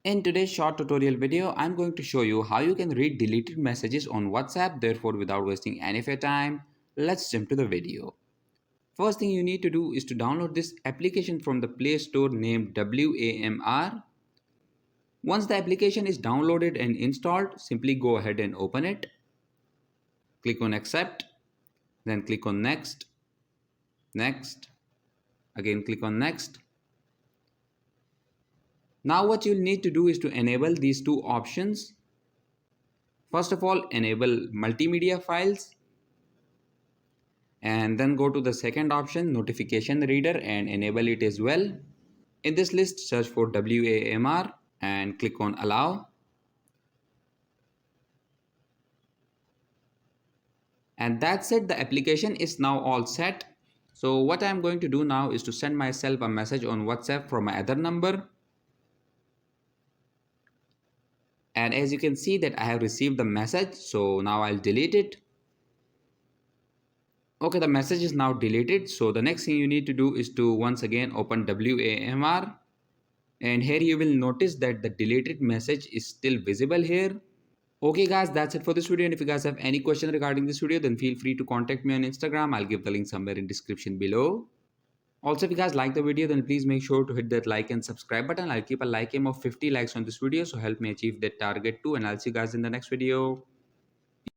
In today's short tutorial video, I'm going to show you how you can read deleted messages on WhatsApp. Therefore, without wasting any of your time, let's jump to the video. First thing you need to do is to download this application from the Play Store named WAMR. Once the application is downloaded and installed, simply go ahead and open it. Click on accept, then click on next, next, again click on next. Now what you'll need to do is to enable these two options. First of all, enable multimedia files and then go to the second option, notification reader, and enable it as well. In this list, search for WAMR and click on allow. And that's it, the application is now all set. So what I'm going to do now is to send myself a message on WhatsApp from my other number. And as you can see that I have received the message, so now I'll delete it. Okay, the message is now deleted. So the next thing you need to do is to once again open WAMR. And here you will notice that the deleted message is still visible here. Okay guys, that's it for this video, and if you guys have any question regarding this video, then feel free to contact me on Instagram. I'll give the link somewhere in description below. Also, if you guys like the video, then please make sure to hit that like and subscribe button. I'll keep a like aim of 50 likes on this video, so help me achieve that target too, and I'll see you guys in the next video.